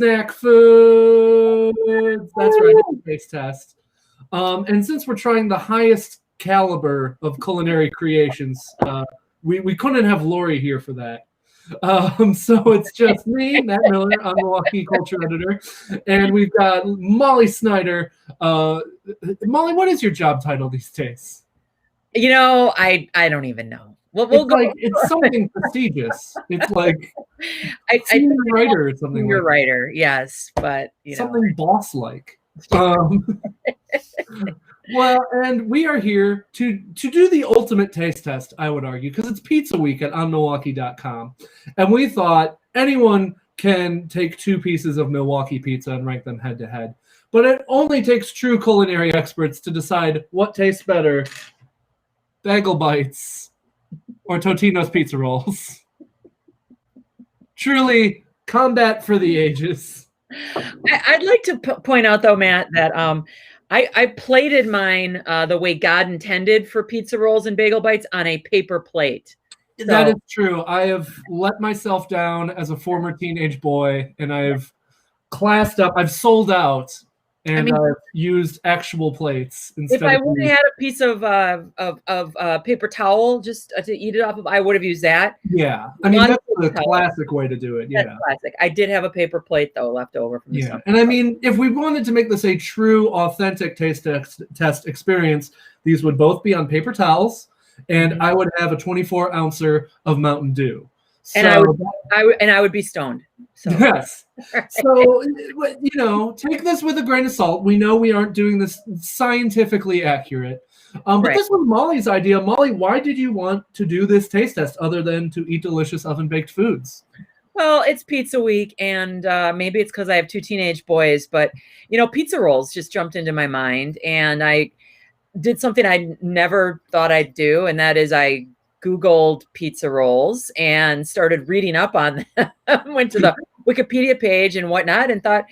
Snack foods. That's right, it's a taste test. And since we're trying the highest caliber of culinary creations, we couldn't have Lori here for that. So it's just me, Matt Miller, OnMilwaukee culture editor, and we've got Molly Snyder. Molly, what is your job title these days? I don't even know. We'll go. It's something prestigious. It's like senior writer or something. Senior writer, yes, but something boss-like. Well, and we are here to do the ultimate taste test, I would argue, because it's Pizza Week at OnMilwaukee.com. And we thought anyone can take 2 pieces of Milwaukee pizza and rank them head-to-head. But it only takes true culinary experts to decide what tastes better, bagel bites or Totino's pizza rolls. Truly, combat for the ages. I'd like to point out, though, Matt, that I plated mine the way God intended for pizza rolls and bagel bites on a paper plate. So. That is true. I have let myself down as a former teenage boy, and I've classed up. I've sold out, and I've used actual plates instead. If I would have had a piece of paper towel just to eat it off of, I would have used that. Yeah, I mean that's the classic way to do it. Yeah, that's classic. I did have a paper plate though left over from the summer. And I mean, if we wanted to make this a true, authentic taste test experience, these would both be on paper towels, and I would have a 24-ouncer of Mountain Dew. So, and I would be stoned. So. Yes. So, take this with a grain of salt. We know we aren't doing this scientifically accurate. But this was Molly's idea. Molly, why did you want to do this taste test other than to eat delicious oven-baked foods? Well, it's Pizza Week, and maybe it's because I have 2 teenage boys, but, pizza rolls just jumped into my mind, and I did something I never thought I'd do, and that is I Googled pizza rolls and started reading up on them, went to the Wikipedia page and whatnot, and thought,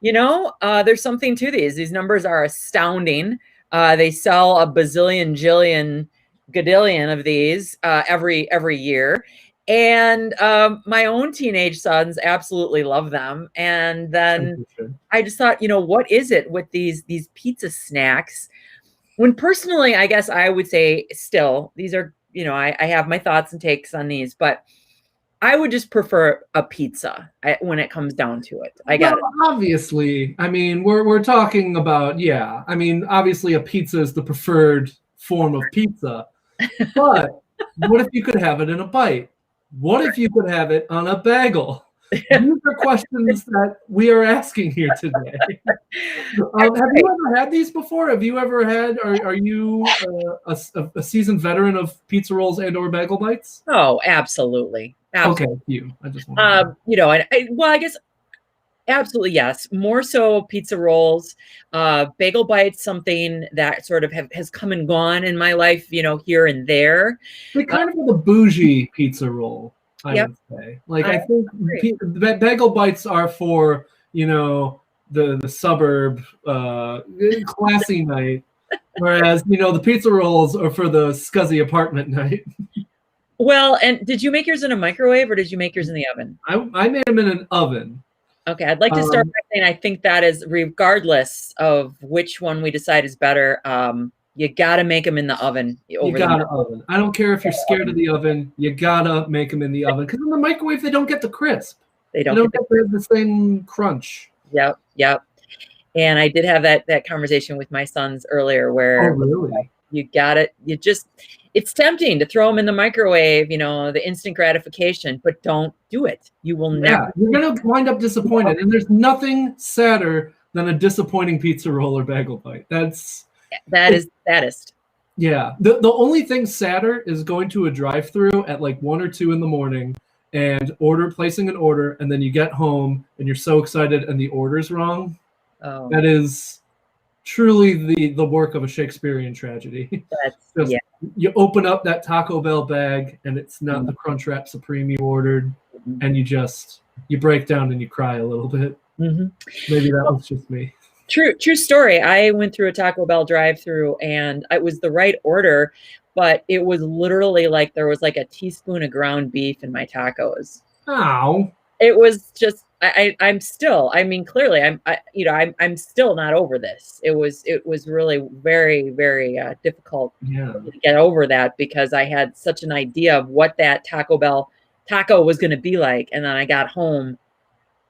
there's something to these. These numbers are astounding. They sell a bazillion, jillion, gadillion of these every year. And my own teenage sons absolutely love them. And then I just thought, what is it with these pizza snacks? When personally, I guess I would say still, these are, I have my thoughts and takes on these, but I would just prefer a pizza when it comes down to it. Obviously, I mean, we're talking about, obviously a pizza is the preferred form of pizza, but what if you could have it in a bite? What if you could have it on a bagel? These are questions that we are asking here today. Have you ever had these before? Have you ever had? Are you a seasoned veteran of pizza rolls and or bagel bites? Oh, absolutely. Okay, you. I just want I guess absolutely yes. More so pizza rolls, bagel bites, something that sort of has come and gone in my life. Here and there. They kind of the bougie pizza roll. I would say. I think bagel bites are for, the suburb classy night, whereas, the pizza rolls are for the scuzzy apartment night. Well, and did you make yours in a microwave or did you make yours in the oven? I made them in an oven. Okay, I'd like to start by saying I think that is, regardless of which one we decide is better, you gotta make them in the oven. Oven. I don't care if you're scared of the oven. You gotta make them in the oven because in the microwave they don't get the crisp. They don't get the same crunch. Yep. And I did have that conversation with my sons earlier, where you got it. It's tempting to throw them in the microwave. The instant gratification, but don't do it. You will never. You're gonna wind up disappointed, and there's nothing sadder than a disappointing pizza roll or bagel bite. That is saddest. Yeah. The only thing sadder is going to a drive-through at like 1 or 2 in the morning and placing an order, and then you get home and you're so excited and the order's wrong. Oh. That is truly the work of a Shakespearean tragedy. You open up that Taco Bell bag and it's not the Crunchwrap Supreme you ordered, and you break down and you cry a little bit. Mm-hmm. Maybe that was just me. True story. I went through a Taco Bell drive-through and it was the right order, but it was literally like there was like a teaspoon of ground beef in my tacos. Ow. It was just I'm still, I mean, clearly I'm still not over this. It was really very, very difficult to get over that, because I had such an idea of what that Taco Bell taco was going to be like. And then I got home,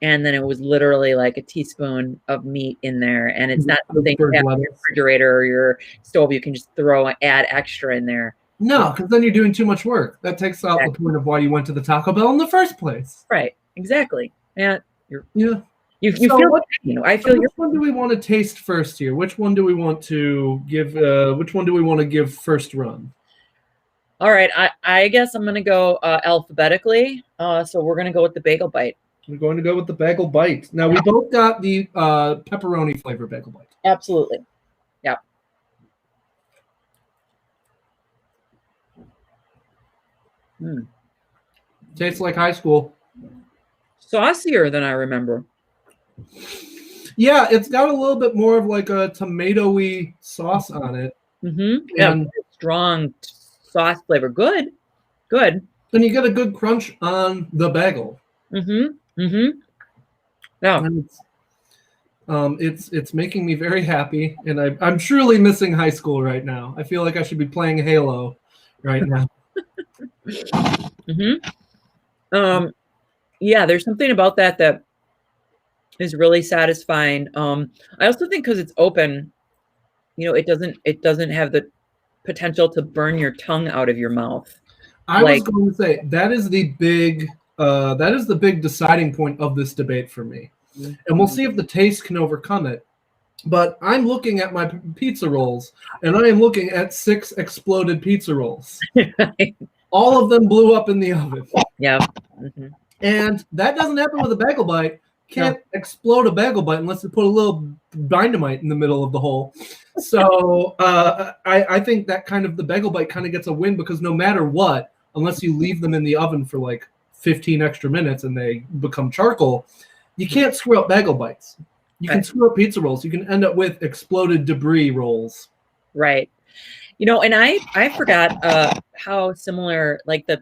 and then it was literally like a teaspoon of meat in there. And it's not something you have in your refrigerator or your stove. You can just add extra in there. No, because then you're doing too much work. That takes out the point of why you went to the Taco Bell in the first place. Right. Exactly. Yeah. You feel, I feel. Which one do we want to taste first here? Which one do we want to give? Which one do we want to give first run? All right. I guess I'm going to go alphabetically. So we're going to go with the bagel bite. We're going to go with the bagel bite. Now, we both got the pepperoni flavor bagel bite. Absolutely. Yeah. Tastes like high school. Saucier than I remember. Yeah, it's got a little bit more of like a tomatoey sauce on it. Yeah, strong sauce flavor. Good. And you get a good crunch on the bagel. Yeah. And it's making me very happy, and I'm truly missing high school right now. I feel like I should be playing Halo right now. Yeah, there's something about that is really satisfying. I also think because it's open, it doesn't have the potential to burn your tongue out of your mouth. I was going to say that is the big deciding point of this debate for me. And we'll see if the taste can overcome it. But I'm looking at my pizza rolls, and I am looking at 6 exploded pizza rolls. All of them blew up in the oven. Yeah. And that doesn't happen with a bagel bite. Can't explode a bagel bite unless you put a little dynamite in the middle of the hole. So I think that the bagel bite kind of gets a win, because no matter what, unless you leave them in the oven for like 15 extra minutes and they become charcoal, you can't screw up bagel bites. You can screw up pizza rolls. You can end up with exploded debris rolls. Right. And I forgot how similar like the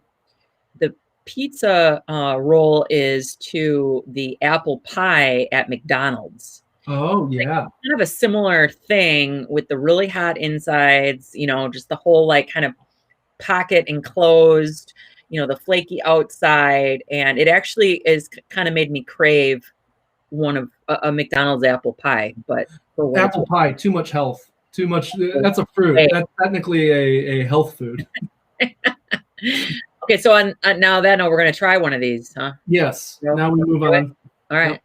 pizza roll is to the apple pie at McDonald's. Oh, yeah. Kind of a similar thing with the really hot insides, just the whole kind of pocket enclosed, the flaky outside. And it actually is kind of made me crave one of a McDonald's apple pie. But apple pie, too much health. Too much. That's a fruit. That's technically a health food. Okay, so now we're going to try one of these, huh? Yes. Now we move on. All right.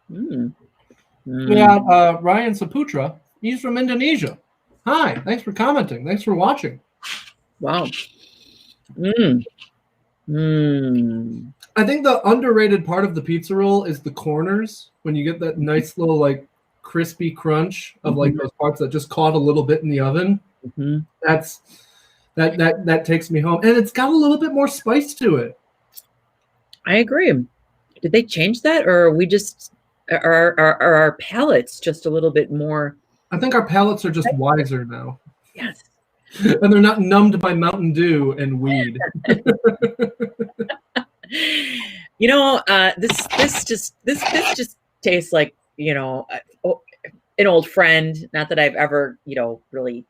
We have Ryan Saputra. He's from Indonesia. Hi. Thanks for commenting. Thanks for watching. Wow. I think the underrated part of the pizza roll is the corners, when you get that nice little crispy crunch of those parts that just caught a little bit in the oven. That takes me home, and it's got a little bit more spice to it. I agree. Did they change that, or are we just are our palates just a little bit more? I think our palates are just wiser now. Yes. And they're not numbed by Mountain Dew and weed. This just tastes like an old friend. Not that I've ever really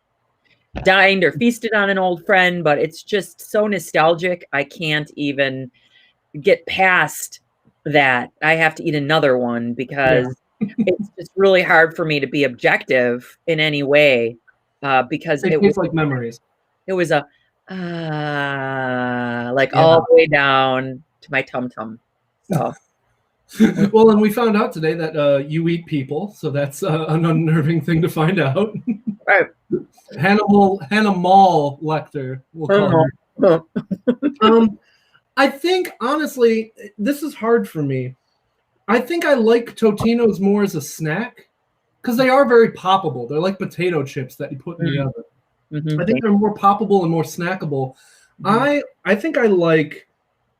dined or feasted on an old friend, but it's just so nostalgic. I can't even get past that. I have to eat another one, because it's just really hard for me to be objective in any way, because it was like memories. It was all the way down to my tum-tum. So well, and we found out today that you eat people, so that's an unnerving thing to find out. Right. Hannah Mall Lecter, we'll call her. I think, honestly, this is hard for me. I think I like Totino's more as a snack, because they are very poppable. They're like potato chips that you put in the oven. I think they're more poppable and more snackable. I think I like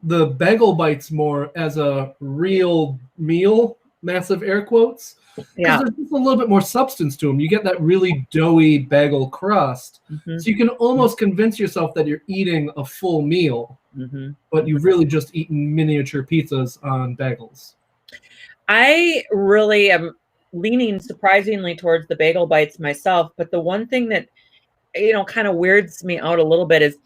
the bagel bites more as a real meal massive air quotes, because Yeah. there's just a little bit more substance to them. You get that really doughy bagel crust, Mm-hmm. so you can almost convince yourself that you're eating a full meal, Mm-hmm. but you've really just eaten miniature pizzas on bagels. I really am leaning surprisingly towards the bagel bites myself, but the one thing that kind of weirds me out a little bit is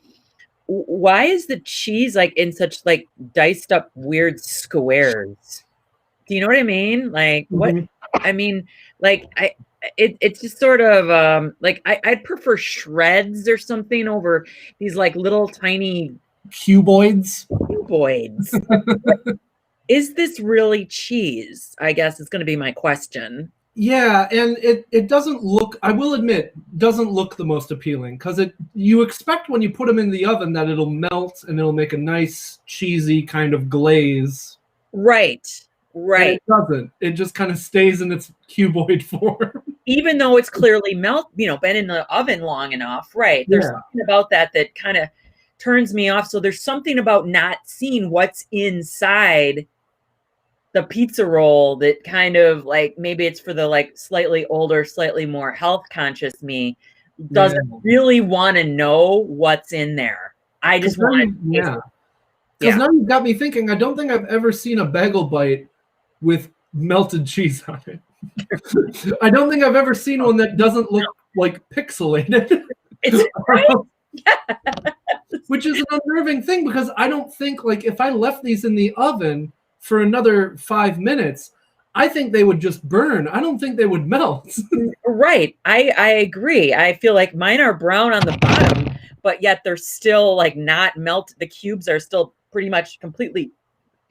why is the cheese like in such like diced up weird squares? Do you know what I mean? Like what? Mhm. I mean, like it's just sort of like I'd prefer shreds or something over these like little tiny Cuboids. cuboids. Is this really cheese? I guess is going to be my question. Yeah, and it doesn't look, I will admit, doesn't look the most appealing, because you expect when you put them in the oven that it'll melt and it'll make a nice cheesy kind of glaze. Right. And Right. it doesn't. It just kind of stays in its cuboid form. Even though it's clearly been in the oven long enough. Right. There's Yeah. something about that kind of turns me off. So there's something about not seeing what's inside the pizza roll that kind of like, maybe it's for the like slightly older, slightly more health conscious me, doesn't really want to know what's in there. I just want to taste it. Because now you've got me thinking, I don't think I've ever seen a bagel bite with melted cheese on it. I don't think I've ever seen one that doesn't look like pixelated. It's right. Which is an unnerving thing, because I don't think, like, if I left these in the oven for another 5 minutes, I think they would just burn. I don't think they would melt. Right. I agree. I feel like mine are brown on the bottom, but yet they're still like not melted. The cubes are still pretty much completely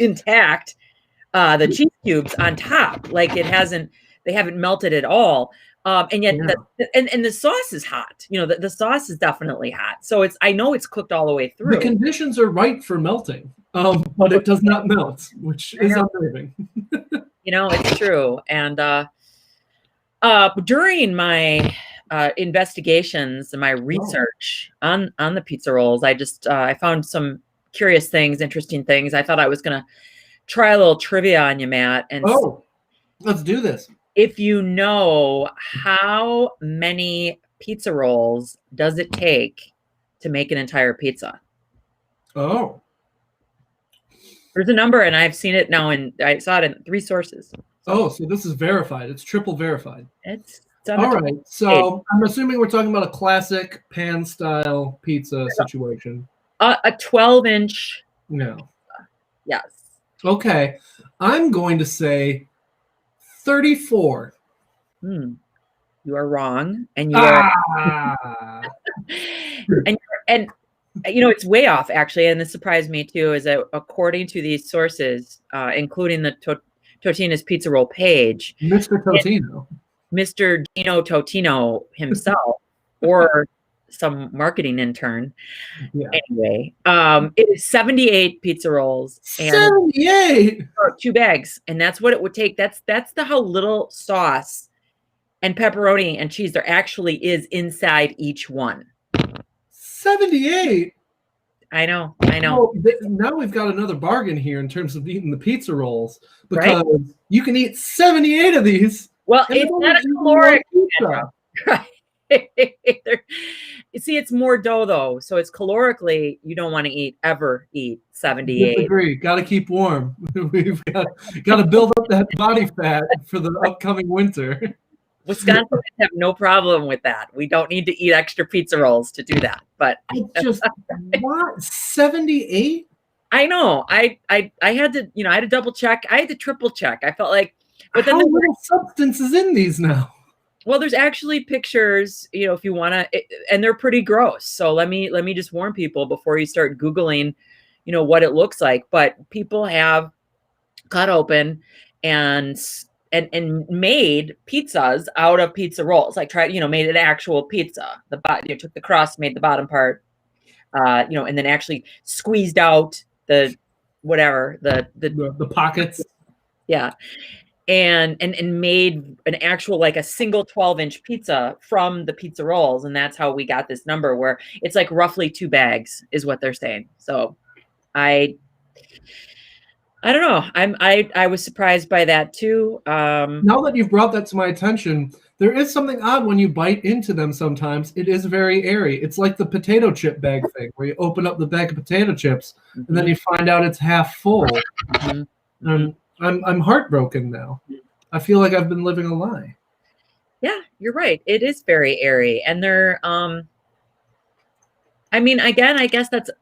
intact. The cheese cubes on top, like they haven't melted at all. And yet, and the sauce is hot. The sauce is definitely hot. So I know it's cooked all the way through. The conditions are right for melting, but it does not melt, which is unnerving. It's true. And during my investigations and my research on the pizza rolls, I found some curious things, interesting things. I thought I was going to try a little trivia on you, Matt. And let's do this. If you know, how many pizza rolls does it take to make an entire pizza? Oh. There's a number, and I've seen it now, and I saw it in 3 sources. So this is verified. It's triple verified. It's all right. So I'm assuming we're talking about a classic pan-style pizza situation. A 12-inch. No. Yes. Okay. I'm going to say 34. You are wrong, and you are. and it's way off, actually, and this surprised me too. Is that according to these sources, including the Totino's Pizza Roll page, Mr. Totino, Mr. Dino Totino himself, or some marketing intern. Yeah. Anyway, it is 78 pizza rolls. 78. 2 bags, and that's what it would take. That's how little sauce and pepperoni and cheese there actually is inside each one. 78. I know. Well, now we've got another bargain here in terms of eating the pizza rolls, because you can eat 78 of these. Well, it's not a caloric pizza. Right. You see, it's more dough though, so it's calorically you don't want to ever eat 78. Disagree. Got to keep warm. We've got to build up that body fat for the upcoming winter. Wisconsinites have no problem with that. We don't need to eat extra pizza rolls to do that. But I just what 78? I know. I had to, I had to double check. I had to triple check. I felt like, but then how little substance is in these now? Well, there's actually pictures, if you want to, and they're pretty gross. So let me just warn people before you start Googling, what it looks like. But people have cut open and made pizzas out of pizza rolls. Like made an actual pizza. Took the crust, made the bottom part, and then actually squeezed out the pockets. Yeah. And made an actual, like a single 12-inch pizza from the pizza rolls. And that's how we got this number, where it's like roughly 2 bags is what they're saying. So I don't know. I was surprised by that too. Now that you've brought that to my attention, there is something odd when you bite into them sometimes. It is very airy. It's like the potato chip bag thing, where you open up the bag of potato chips and then you find out it's half full. I'm heartbroken now. I feel like I've been living a lie. Yeah, you're right. It is very airy, and they're I mean, again, I guess that's a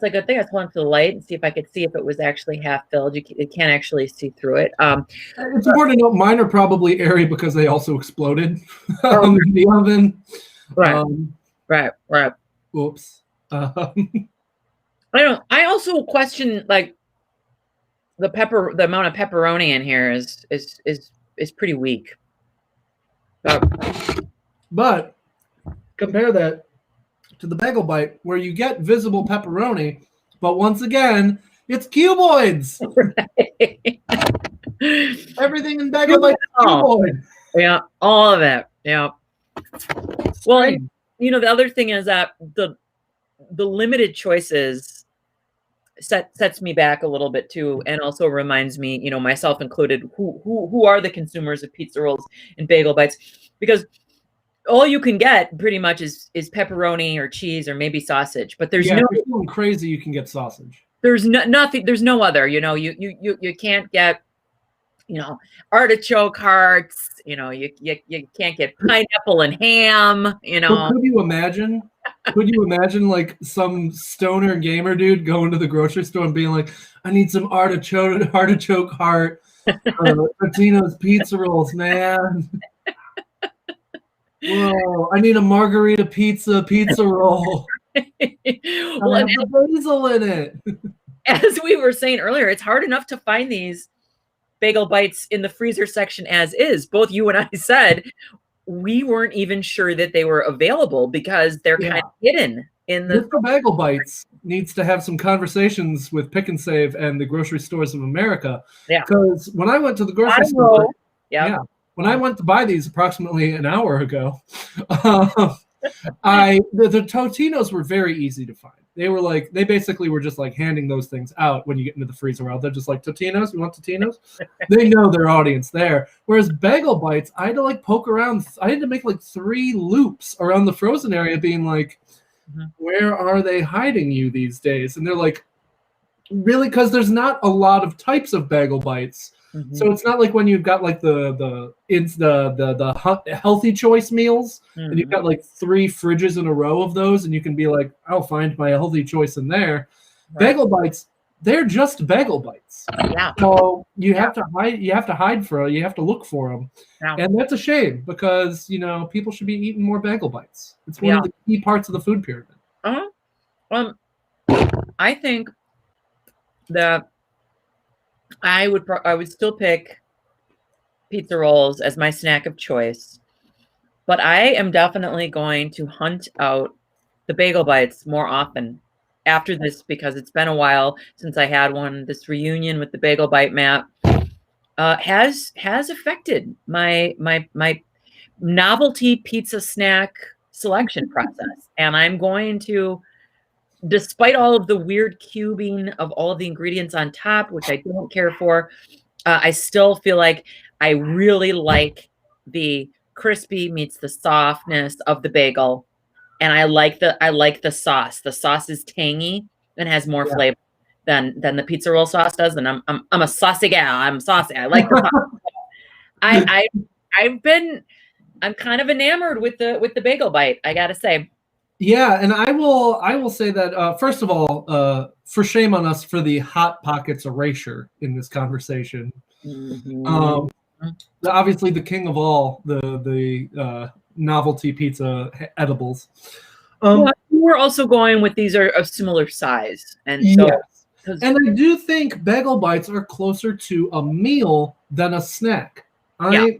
good thing. I just wanted to the light and see if I could see if it was actually half filled. You can't actually see through it. It's important to note mine are probably airy because they also exploded in the oven. Right. Oops. I also question like the amount of pepperoni in here is pretty weak. But compare that to the bagel bite, where you get visible pepperoni, but once again, it's cuboids. Right. Everything in bagel bite is cuboid. Yeah, all of it. Yeah. Well, you know, the other thing is that the limited choices sets me back a little bit too, and also reminds me, you know, myself included, who are the consumers of pizza rolls and bagel bites, because all you can get pretty much is pepperoni or cheese or maybe sausage, but there's if you're feeling crazy, you can get sausage. There's nothing. There's no other. You know, you can't get, you know, artichoke hearts. You know, you can't get pineapple and ham. You know, but could you imagine? Could you imagine like some stoner gamer dude going to the grocery store and being like, "I need some artichoke heart, Totino's pizza rolls, man." Whoa! I need a margarita pizza roll. Well, and the basil in it. As we were saying earlier, it's hard enough to find these bagel bites in the freezer section as is. Both you and I said we weren't even sure that they were available because they're kind of hidden in the. Mr. Bagel Bites needs to have some conversations with Pick and Save and the grocery stores of America. Yeah. Because when I went to the grocery store, when I went to buy these approximately an hour ago, the Totinos were very easy to find. They basically were just like handing those things out when you get into the freezer aisle. They're just like, Totinos, you want Totinos? They know their audience there. Whereas Bagel Bites, I had to like poke around. I had to make like 3 loops around the frozen area being like, where are they hiding you these days? And they're like, really? Because there's not a lot of types of Bagel Bites. So it's not like when you've got like the healthy choice meals and you've got like 3 fridges in a row of those and you can be like, I'll find my healthy choice in there. Right. Bagel Bites, they're just Bagel Bites. Yeah. So you have to look for them. Yeah. And that's a shame because, you know, people should be eating more Bagel Bites. It's one of the key parts of the food pyramid. I think that I would still pick pizza rolls as my snack of choice, but I am definitely going to hunt out the bagel bites more often after this because it's been a while since I had one. This reunion with the bagel bite map has affected my novelty pizza snack selection process, and I'm going to, despite all of the weird cubing of all of the ingredients on top, which I don't care for, I still feel like I really like the crispy meets the softness of the bagel, and I like the sauce. The sauce is tangy and has more flavor than the pizza roll sauce does. And I'm a saucy gal. I'm saucy. I like the sauce. I'm kind of enamored with the bagel bite, I gotta say. Yeah, and I will say that first of all, for shame on us for the Hot Pockets erasure in this conversation. Obviously, the king of all the novelty pizza edibles. We're also going with these are of similar size, and so. Yes. And I do think bagel bites are closer to a meal than a snack.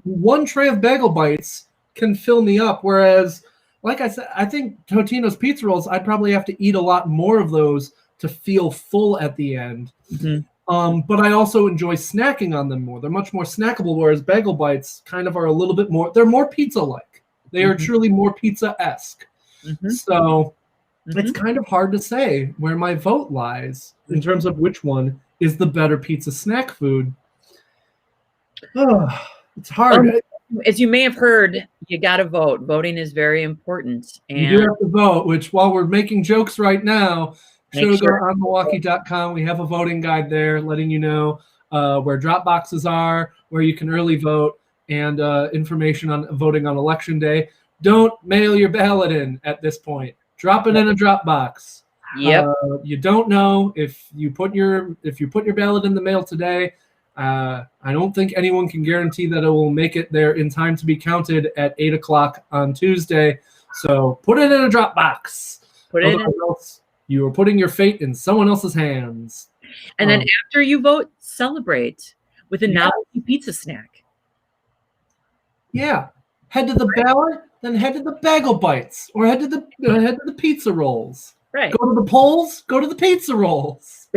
One tray of bagel bites can fill me up, whereas, like I said, I think Totino's pizza rolls, I'd probably have to eat a lot more of those to feel full at the end. But I also enjoy snacking on them more. They're much more snackable, whereas bagel bites kind of are a little bit more, they're more pizza-like. They are truly more pizza-esque. So it's kind of hard to say where my vote lies in terms of which one is the better pizza snack food? Oh, it's hard. As you may have heard, you got to vote. Voting is very important. And you do have to vote, which while we're making jokes right now, go to OnMilwaukee.com. We have a voting guide there letting you know where drop boxes are, where you can early vote, and information on voting on Election Day. Don't mail your ballot in at this point. Drop it in a drop box. Yep. You don't know if you put your ballot in the mail today. I don't think anyone can guarantee that it will make it there in time to be counted at 8 o'clock on Tuesday. So put it in a drop box. Else you are putting your fate in someone else's hands. And then after you vote, celebrate with a novelty pizza snack. Yeah. Head to the ballot, then head to the bagel bites, or head to the pizza rolls. Right. Go to the polls, go to the pizza rolls.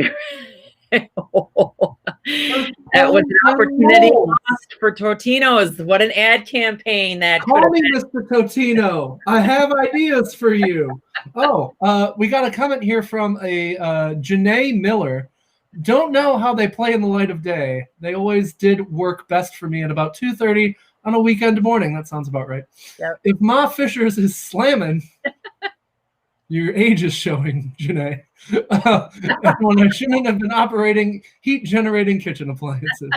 That was an opportunity lost for Totino's. What an ad campaign that could Call me Mr. Totino. I have ideas for you. We got a comment here from a Janae Miller. Don't know how they play in the light of day. They always did work best for me at about 2:30 on a weekend morning. That sounds about right. Yep. If Ma Fisher's is slamming, your age is showing, Janae. When I shouldn't have been operating heat-generating kitchen appliances.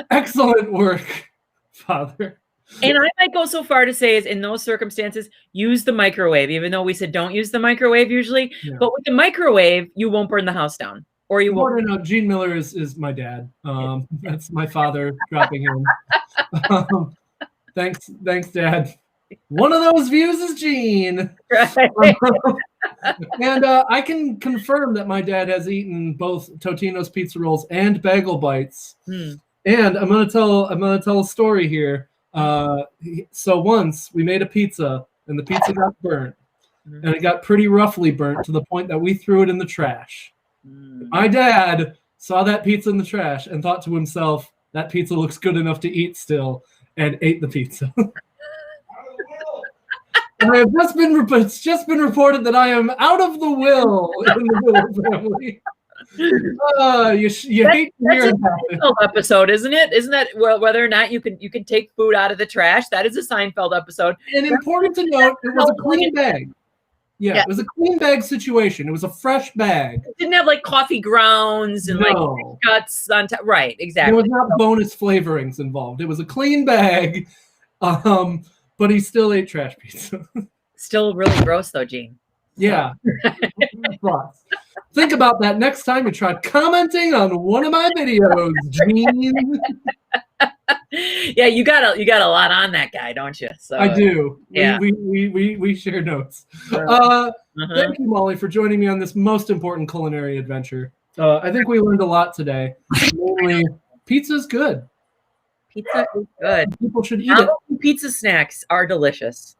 Excellent work, Father. And I might go so far to say is in those circumstances, use the microwave, even though we said don't use the microwave usually. Yeah. But with the microwave, you won't burn the house down. Or you won't. No, Gene Miller is my dad. That's my father dropping in. Thanks, Dad. One of those views is Gene. Right. And I can confirm that my dad has eaten both Totino's pizza rolls and bagel bites. And I'm gonna tell a story here. So once we made a pizza and the pizza got burnt, and it got pretty roughly burnt to the point that we threw it in the trash. My dad saw that pizza in the trash and thought to himself, that pizza looks good enough to eat still, and ate the pizza. It's just been reported that I am out of the will in the Will family. You hate to hear about it. Seinfeld episode, isn't it? Isn't that whether or not you can take food out of the trash? That is a Seinfeld episode. And important to note, it was a clean bag. Yeah, it was a clean bag situation. It was a fresh bag. It didn't have like coffee grounds and like guts on top. Right, exactly. There was not bonus flavorings involved. It was a clean bag. But he still ate trash pizza. Still really gross though, Gene. Yeah. Think about that next time you try commenting on one of my videos, Gene. Yeah, you got a lot on that guy, don't you? So I do. Yeah. We share notes. Thank you, Molly, for joining me on this most important culinary adventure. I think we learned a lot today. Mainly, pizza's good. Pizza is good. People should eat it. Pizza snacks are delicious.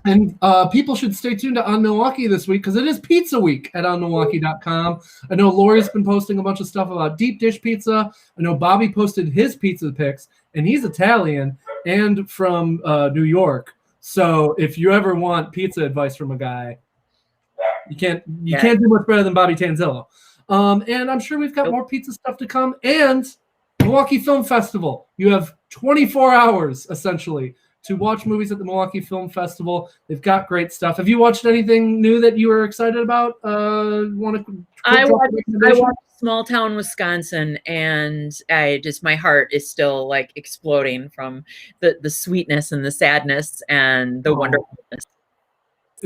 And people should stay tuned to OnMilwaukee this week because it is Pizza Week at OnMilwaukee.com. I know Lori's been posting a bunch of stuff about deep dish pizza. I know Bobby posted his pizza pics, and he's Italian and from New York. So if you ever want pizza advice from a guy, you can't do much better than Bobby Tanzillo. And I'm sure we've got more pizza stuff to come. And Milwaukee Film Festival. You have 24 hours essentially to watch movies at the Milwaukee Film Festival. They've got great stuff. Have you watched anything new that you were excited about? I watched Small Town Wisconsin, and my heart is still like exploding from the sweetness and the sadness and the wonderfulness.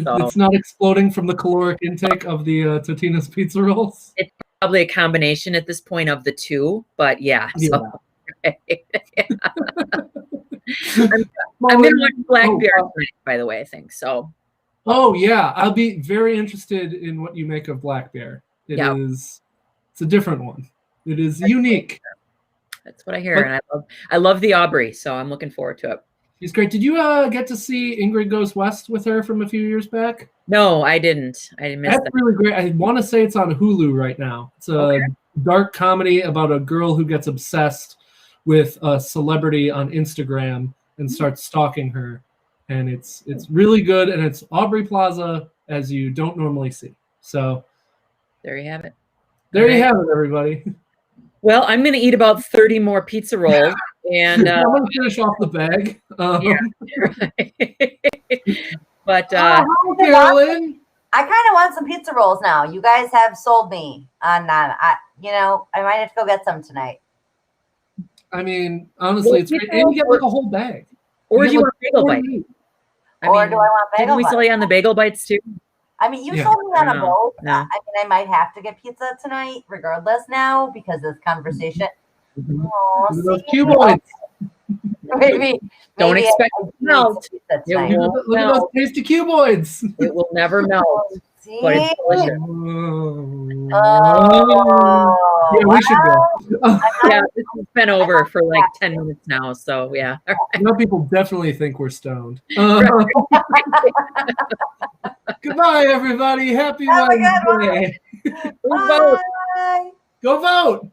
So, it's not exploding from the caloric intake of the Totino's pizza rolls? It's probably a combination at this point of the two, but yeah. So. I'm going to watch Black Bear tonight, by the way, I think so. Oh, yeah. I'll be very interested in what you make of Black Bear. It's a different one. It is unique. That's what I hear. And I love the Aubrey, so I'm looking forward to it. She's great. Did you get to see Ingrid Goes West with her from a few years back? No, I didn't. I missed that. That's really great. I want to say it's on Hulu right now. It's a dark comedy about a girl who gets obsessed with a celebrity on Instagram and starts stalking her. And it's really good. And it's Aubrey Plaza as you don't normally see. So there you have it. There you have it, everybody. Well, I'm going to eat about 30 more pizza rolls, and I'm going to finish off the bag. But Carolyn, I kind of want some pizza rolls now. You guys have sold me on that. I might have to go get some tonight. I mean, honestly, it's great. And you get like a whole bag. Or do you want bagel bites? Do I want bagel Didn't we bites? sell you on the bagel bites too? I mean, you sold me on a boat. No. I mean, I might have to get pizza tonight, regardless now, because of this conversation. Oh, Those cuboids. Maybe Don't expect it to melt. Look at those tasty cuboids. It will never melt. But it's delicious. Yeah, we should go. Yeah, this has been over for like 10 minutes now, so yeah. Now people definitely think we're stoned. Goodbye, everybody. Happy Wednesday. Go vote. Bye. Go vote.